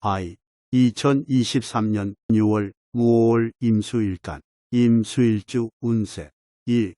I. 2023년 6월 무오월 임수일간 임수일주 운세 1.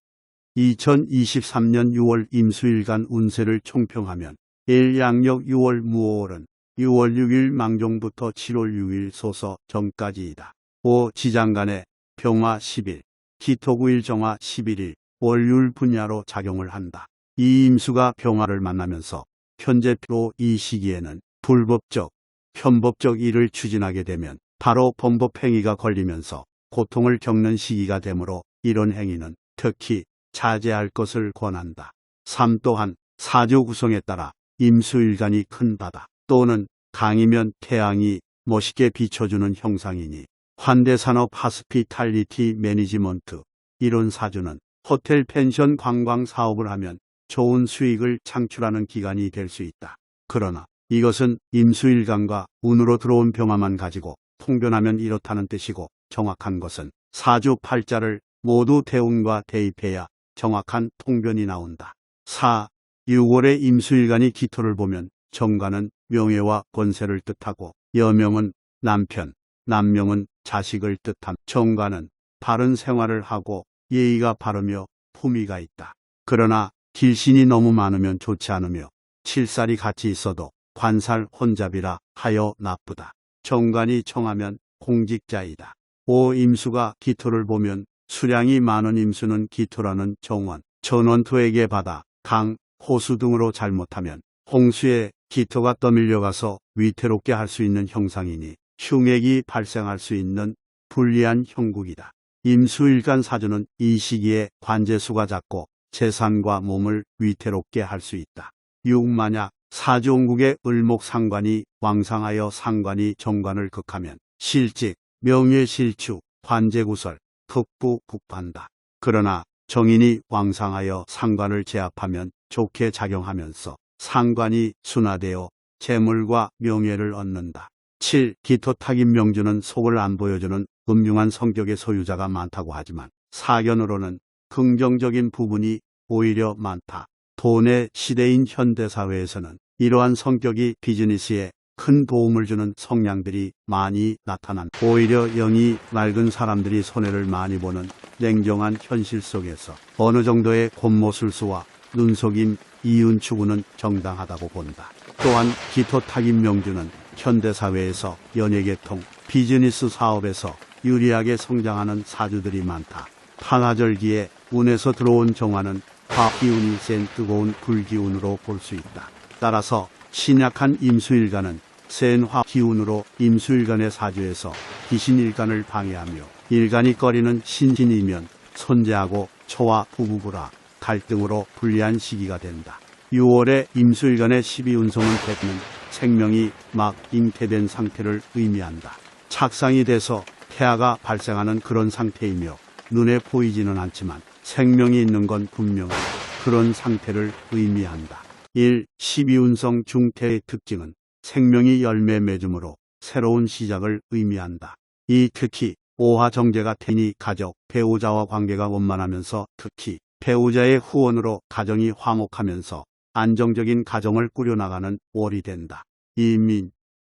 2023년 6월 임수일간 운세를 총평하면 1. 양력 6월 무오월은 6월 6일 망종부터 7월 6일 소서 전까지이다. 5. 지장간에 병화 10일, 기토9일 정화 11일, 월율 분야로 작용을 한다. 이 임수가 병화를 만나면서 현재로 이 시기에는 불법적, 편법적 일을 추진하게 되면 바로 범법 행위가 걸리면서 고통을 겪는 시기가 되므로 이런 행위는 특히 자제할 것을 권한다. 3. 또한 사주 구성에 따라 임수일간이 큰 바다 또는 강이면 태양이 멋있게 비춰주는 형상이니 환대산업 하스피탈리티 매니지먼트 이런 사주는 호텔 펜션 관광 사업을 하면 좋은 수익을 창출하는 기간이 될 수 있다. 그러나 이것은 임수일간과 운으로 들어온 병화만 가지고 통변하면 이렇다는 뜻이고 정확한 것은 사주 팔자를 모두 대운과 대입해야 정확한 통변이 나온다. 4. 6월에 임수일간이 기토를 보면 정관은 명예와 권세를 뜻하고 여명은 남편, 남명은 자식을 뜻함. 정관은 바른 생활을 하고 예의가 바르며 품위가 있다. 그러나 길신이 너무 많으면 좋지 않으며 칠살이 같이 있어도 관살 혼잡이라 하여 나쁘다. 정관이 청하면 공직자이다. 5. 임수가 기토를 보면 수량이 많은 임수는 기토라는 정원, 전원토에게 받아 강, 호수 등으로 잘못하면 홍수에 기토가 떠밀려가서 위태롭게 할 수 있는 형상이니 흉액이 발생할 수 있는 불리한 형국이다. 임수일간 사주는 이 시기에 관제수가 작고 재산과 몸을 위태롭게 할 수 있다. 6. 만약 사주원국의 을목상관이 왕상하여 상관이 정관을 극하면 실직, 명예실추, 관제구설, 극부, 국판다. 그러나 정인이 왕상하여 상관을 제압하면 좋게 작용하면서 상관이 순화되어 재물과 명예를 얻는다. 7. 기토탁임 명주는 속을 안 보여주는 음흉한 성격의 소유자가 많다고 하지만 사견으로는 긍정적인 부분이 오히려 많다. 돈의 시대인 현대사회에서는 이러한 성격이 비즈니스에 큰 도움을 주는 성향들이 많이 나타난 오히려 영이 맑은 사람들이 손해를 많이 보는 냉정한 현실 속에서 어느 정도의 곤모술수와 눈속임, 이윤 추구는 정당하다고 본다. 또한 기토탁임 명주는 현대사회에서 연예계통, 비즈니스 사업에서 유리하게 성장하는 사주들이 많다. 탄화절기에 운에서 들어온 정화는 화기운이 센 뜨거운 불기운으로 볼 수 있다. 따라서 신약한 임수일간은 센 화기운으로 임수일간의 사주에서 귀신일간을 방해하며 일간이 꺼리는 신진이면 손재하고 초와 부부부라 갈등으로 불리한 시기가 된다. 6월에 임수일간의 12운성은 대는 생명이 막 잉태된 상태를 의미한다. 착상이 돼서 태아가 발생하는 그런 상태이며 눈에 보이지는 않지만 생명이 있는 건 분명한 그런 상태를 의미한다. 1. 12운성 중태의 특징은 생명이 열매 맺음으로 새로운 시작을 의미한다. 이 특히 오화정제가 태니 가족, 배우자와 관계가 원만하면서 특히 배우자의 후원으로 가정이 화목하면서 안정적인 가정을 꾸려나가는 월이 된다. 이민,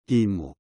이무,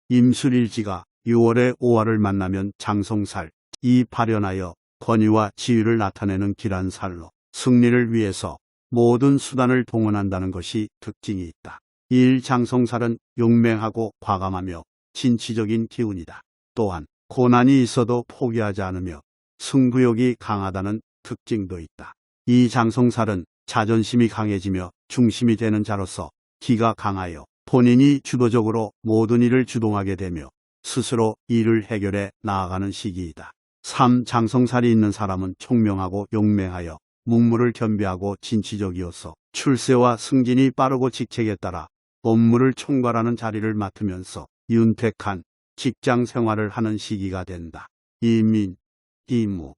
임술일지가 6월에 오화를 만나면 장성살, 이 발현하여 권위와 지위를 나타내는 길한 살로 승리를 위해서 모든 수단을 동원한다는 것이 특징이 있다. 2일 장성살은 용맹하고 과감하며 진취적인 기운이다. 또한 고난이 있어도 포기하지 않으며 승부욕이 강하다는 특징도 있다. 이 장성살은 자존심이 강해지며 중심이 되는 자로서 기가 강하여 본인이 주도적으로 모든 일을 주동하게 되며 스스로 일을 해결해 나아가는 시기이다. 3. 장성살이 있는 사람은 총명하고 용맹하여 문무를 겸비하고 진취적이어서 출세와 승진이 빠르고 직책에 따라 업무를 총괄하는 자리를 맡으면서 윤택한 직장 생활을 하는 시기가 된다. 이민, 이무,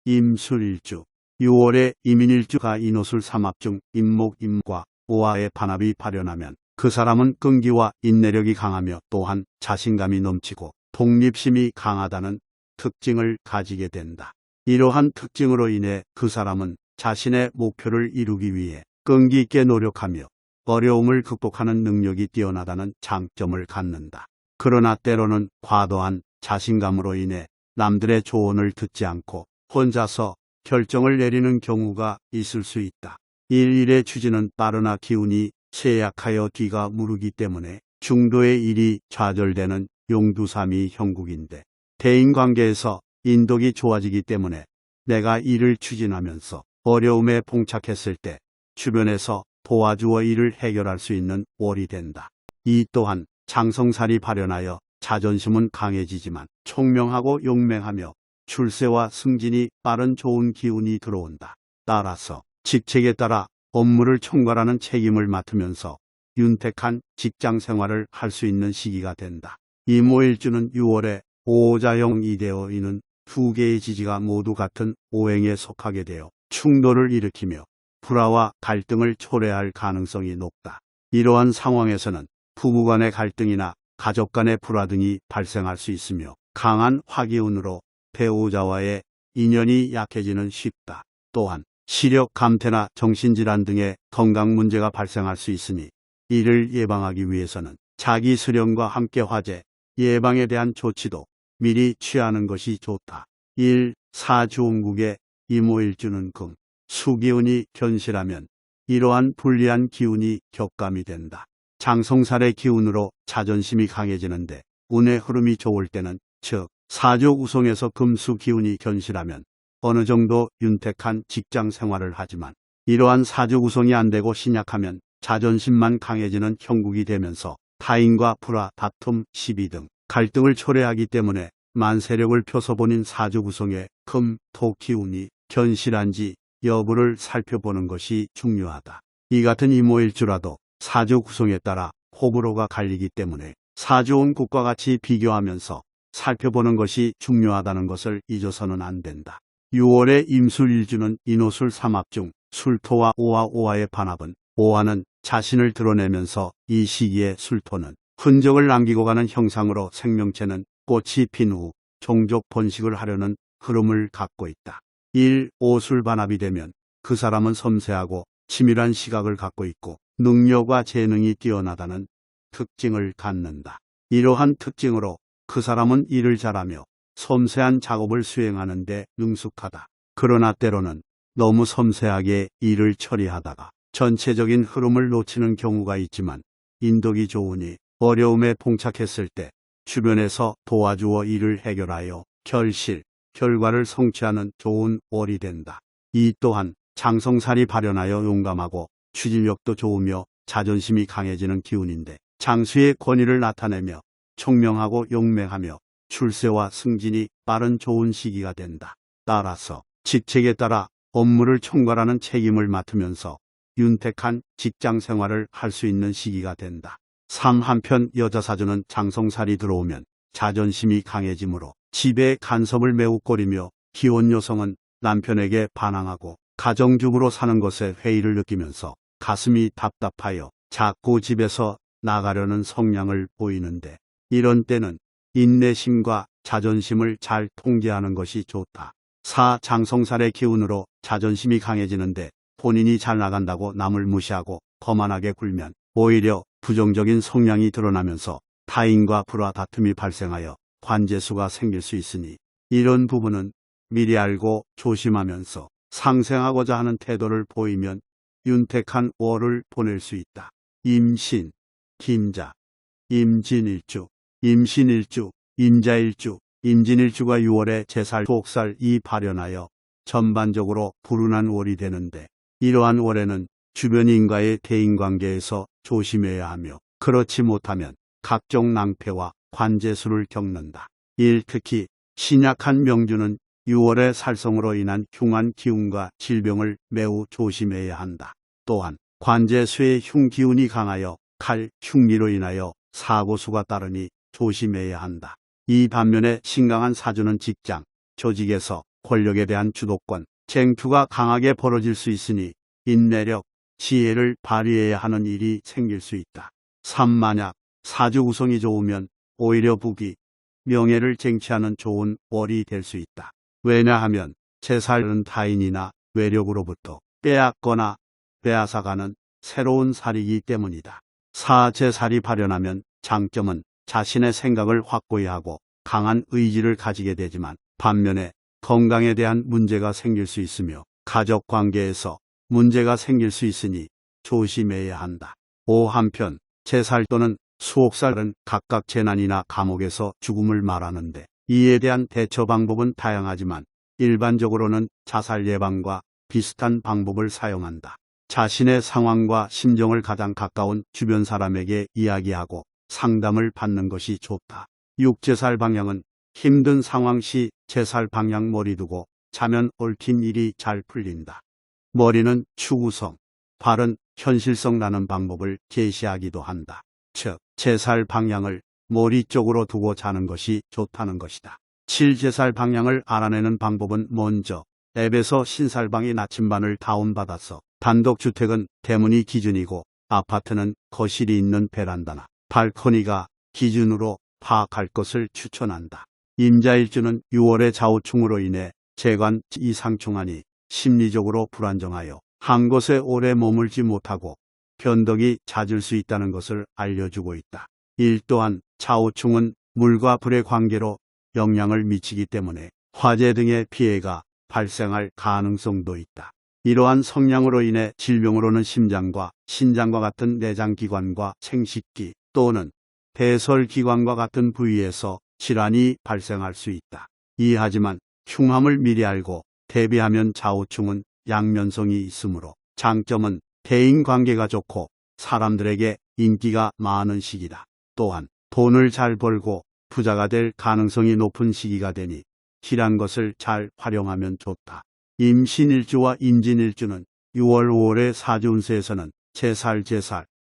임술일주 6월에 이민일주가 인호술 삼합 중 임목, 임과 오화의 반합이 발현하면 그 사람은 끈기와 인내력이 강하며 또한 자신감이 넘치고 독립심이 강하다는 특징을 가지게 된다. 이러한 특징으로 인해 그 사람은 자신의 목표를 이루기 위해 끈기 있게 노력하며 어려움을 극복하는 능력이 뛰어나다는 장점을 갖는다. 그러나 때로는 과도한 자신감으로 인해 남들의 조언을 듣지 않고 혼자서 결정을 내리는 경우가 있을 수 있다. 일의 추진은 빠르나 기운이 쇠약하여 뒤가 무르기 때문에 중도의 일이 좌절되는 용두삼이 형국인데, 대인관계에서 인덕이 좋아지기 때문에 내가 일을 추진하면서 어려움에 봉착했을 때 주변에서 도와주어 일을 해결할 수 있는 월이 된다. 이 또한 장성살이 발현하여 자존심은 강해지지만 총명하고 용맹하며 출세와 승진이 빠른 좋은 기운이 들어온다. 따라서 직책에 따라 업무를 총괄하는 책임을 맡으면서 윤택한 직장 생활을 할 수 있는 시기가 된다. 이모일주는 6월에 오자형이 되어 이는 두 개의 지지가 모두 같은 오행에 속하게 되어 충돌을 일으키며 불화와 갈등을 초래할 가능성이 높다. 이러한 상황에서는 부부간의 갈등이나 가족 간의 불화 등이 발생할 수 있으며 강한 화기운으로 배우자와의 인연이 약해지는 쉽다. 또한 시력 감퇴나 정신질환 등의 건강 문제가 발생할 수 있으니 이를 예방하기 위해서는 자기 수련과 함께 화재 예방에 대한 조치도 미리 취하는 것이 좋다. 1. 사주운국의 이모일주는 금, 수기운이 견실하면 이러한 불리한 기운이 격감이 된다. 장성살의 기운으로 자존심이 강해지는데 운의 흐름이 좋을 때는, 즉 사주 구성에서 금수 기운이 견실하면 어느 정도 윤택한 직장 생활을 하지만, 이러한 사주 구성이 안 되고 신약하면 자존심만 강해지는 형국이 되면서 타인과 불화, 다툼, 시비 등 갈등을 초래하기 때문에 만세력을 펴서 본인 사주 구성의 금, 토 기운이 견실한지 여부를 살펴보는 것이 중요하다. 이 같은 이모일주라도 사주 구성에 따라 호불호가 갈리기 때문에 사주운국과 같이 비교하면서 살펴보는 것이 중요하다는 것을 잊어서는 안 된다. 6월의 임술일주는 인호술 삼합 중 술토와 오화의 반합은, 오화는 자신을 드러내면서 이 시기에 술토는 흔적을 남기고 가는 형상으로 생명체는 꽃이 핀 후 종족 번식을 하려는 흐름을 갖고 있다. 1. 오술 반합이 되면 그 사람은 섬세하고 치밀한 시각을 갖고 있고 능력과 재능이 뛰어나다는 특징을 갖는다. 이러한 특징으로 그 사람은 일을 잘하며 섬세한 작업을 수행하는 데 능숙하다. 그러나 때로는 너무 섬세하게 일을 처리하다가 전체적인 흐름을 놓치는 경우가 있지만, 인덕이 좋으니 어려움에 봉착했을 때 주변에서 도와주어 일을 해결하여 결과를 성취하는 좋은 월이 된다. 이 또한 장성살이 발현하여 용감하고 추진력도 좋으며 자존심이 강해지는 기운인데, 장수의 권위를 나타내며 총명하고 용맹하며 출세와 승진이 빠른 좋은 시기가 된다. 따라서 직책에 따라 업무를 총괄하는 책임을 맡으면서 윤택한 직장 생활을 할 수 있는 시기가 된다. 3. 한편 여자사주는 장성살이 들어오면 자존심이 강해지므로 집의 간섭을 매우 꺼리며 기혼 여성은 남편에게 반항하고 가정주부로 사는 것에 회의를 느끼면서 가슴이 답답하여 자꾸 집에서 나가려는 성향을 보이는데, 이런 때는 인내심과 자존심을 잘 통제하는 것이 좋다. 4. 장성살의 기운으로 자존심이 강해지는데 본인이 잘 나간다고 남을 무시하고 거만하게 굴면 오히려 부정적인 성향이 드러나면서 타인과 불화 다툼이 발생하여 관재수가 생길 수 있으니, 이런 부분은 미리 알고 조심하면서 상생하고자 하는 태도를 보이면 윤택한 월을 보낼 수 있다. 임신, 김자, 임진일주, 임신일주, 임자일주, 임진일주가 6월에 제살, 독살이 발현하여 전반적으로 불운한 월이 되는데, 이러한 월에는 주변 인과의 대인관계에서 조심해야 하며, 그렇지 못하면 각종 낭패와 관재수를 겪는다. 1. 특히 신약한 명주는 6월의 살성으로 인한 흉한 기운과 질병을 매우 조심해야 한다. 또한 관재수의 흉기운이 강하여 칼, 흉기로 인하여 사고수가 따르니 조심해야 한다. 이 반면에 신강한 사주는 직장, 조직에서 권력에 대한 주도권, 쟁투가 강하게 벌어질 수 있으니 인내력, 지혜를 발휘해야 하는 일이 생길 수 있다. 3. 만약 사주 구성이 좋으면 오히려 부귀, 명예를 쟁취하는 좋은 월이 될 수 있다. 왜냐하면 제살은 타인이나 외력으로부터 빼앗거나 빼앗아가는 새로운 살이기 때문이다. 4. 제살이 발현하면 장점은 자신의 생각을 확고히 하고 강한 의지를 가지게 되지만 반면에 건강에 대한 문제가 생길 수 있으며 가족 관계에서 문제가 생길 수 있으니 조심해야 한다. 5. 한편 제살 또는 수옥살은 각각 재난이나 감옥에서 죽음을 말하는데 이에 대한 대처 방법은 다양하지만 일반적으로는 자살 예방과 비슷한 방법을 사용한다. 자신의 상황과 심정을 가장 가까운 주변 사람에게 이야기하고 상담을 받는 것이 좋다. 6. 제살 방향은 힘든 상황 시 제살 방향 머리 두고 자면 얽힌 일이 잘 풀린다. 머리는 추구성, 발은 현실성 나는 방법을 제시하기도 한다. 즉, 제살 방향을 머리 쪽으로 두고 자는 것이 좋다는 것이다. 7. 제살 방향을 알아내는 방법은 먼저 앱에서 신살방이 나침반을 다운받아서 단독주택은 대문이 기준이고 아파트는 거실이 있는 베란다나 발코니가 기준으로 파악할 것을 추천한다. 임자일주는 6월의 좌우충으로 인해 재관 이상충하니 심리적으로 불안정하여 한 곳에 오래 머물지 못하고 변덕이 잦을 수 있다는 것을 알려주고 있다. 일 또한 좌우충은 물과 불의 관계로 영향을 미치기 때문에 화재 등의 피해가 발생할 가능성도 있다. 이러한 성향으로 인해 질병으로는 심장과 신장과 같은 내장기관과 생식기 또는 배설기관과 같은 부위에서 질환이 발생할 수 있다. 하지만 흉함을 미리 알고 대비하면 좌우충은 양면성이 있으므로 장점은 대인관계가 좋고 사람들에게 인기가 많은 시기다. 또한 돈을 잘 벌고 부자가 될 가능성이 높은 시기가 되니 길한 것을 잘 활용하면 좋다. 임신일주와 임진일주는 6월 5월의 사주운세에서는 제살,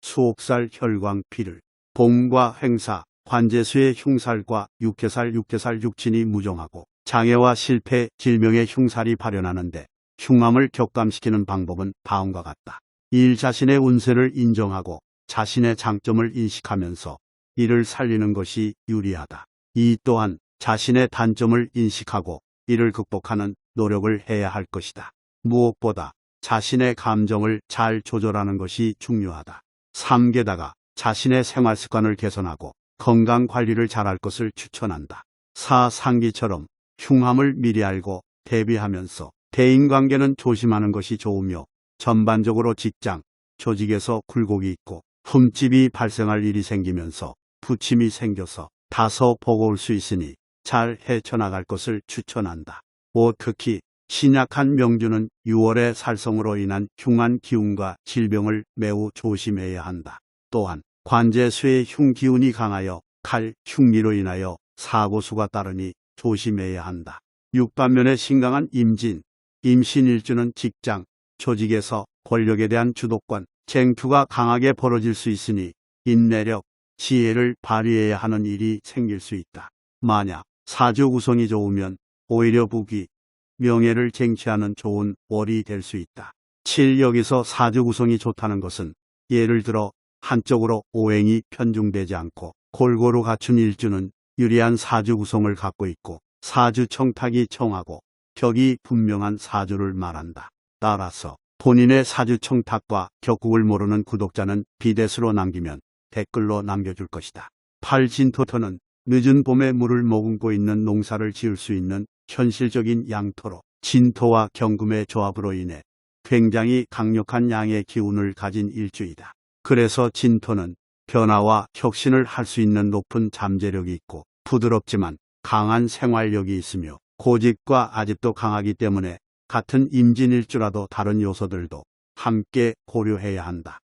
수옥살, 혈광피를, 봄과 행사, 관제수의 흉살과 육해살, 육친이 무정하고 장애와 실패, 질병의 흉살이 발현하는데 흉함을 격감시키는 방법은 다음과 같다. 1. 자신의 운세를 인정하고 자신의 장점을 인식하면서 이를 살리는 것이 유리하다. 2. 또한 자신의 단점을 인식하고 이를 극복하는 노력을 해야 할 것이다. 무엇보다 자신의 감정을 잘 조절하는 것이 중요하다. 3. 게다가 자신의 생활습관을 개선하고 건강관리를 잘할 것을 추천한다. 4. 상기처럼 흉함을 미리 알고 대비하면서 대인관계는 조심하는 것이 좋으며 전반적으로 직장, 조직에서 굴곡이 있고 흠집이 발생할 일이 생기면서 부침이 생겨서 다소 버거울 수 있으니 잘 헤쳐나갈 것을 추천한다. 5. 특히 신약한 명주는 6월의 살성으로 인한 흉한 기운과 질병을 매우 조심해야 한다. 또한 관제수의 흉기운이 강하여 칼, 흉리로 인하여 사고수가 따르니 조심해야 한다. 6. 반면에 신강한 임신일주는 직장, 조직에서 권력에 대한 주도권, 쟁투가 강하게 벌어질 수 있으니 인내력, 지혜를 발휘해야 하는 일이 생길 수 있다. 만약 사주 구성이 좋으면 오히려 부귀, 명예를 쟁취하는 좋은 월이 될 수 있다. 7. 여기서 사주 구성이 좋다는 것은 예를 들어 한쪽으로 오행이 편중되지 않고 골고루 갖춘 일주는 유리한 사주 구성을 갖고 있고 사주 청탁이 청하고 격이 분명한 사주를 말한다. 따라서 본인의 사주 청탁과 격국을 모르는 구독자는 비대수로 남기면 댓글로 남겨줄 것이다. 8. 진토터는 늦은 봄에 물을 머금고 있는 농사를 지을 수 있는 현실적인 양토로 진토와 경금의 조합으로 인해 굉장히 강력한 양의 기운을 가진 일주이다. 그래서 진토는 변화와 혁신을 할 수 있는 높은 잠재력이 있고 부드럽지만 강한 생활력이 있으며 고집과 아집도 강하기 때문에 같은 임진일주라도 다른 요소들도 함께 고려해야 한다.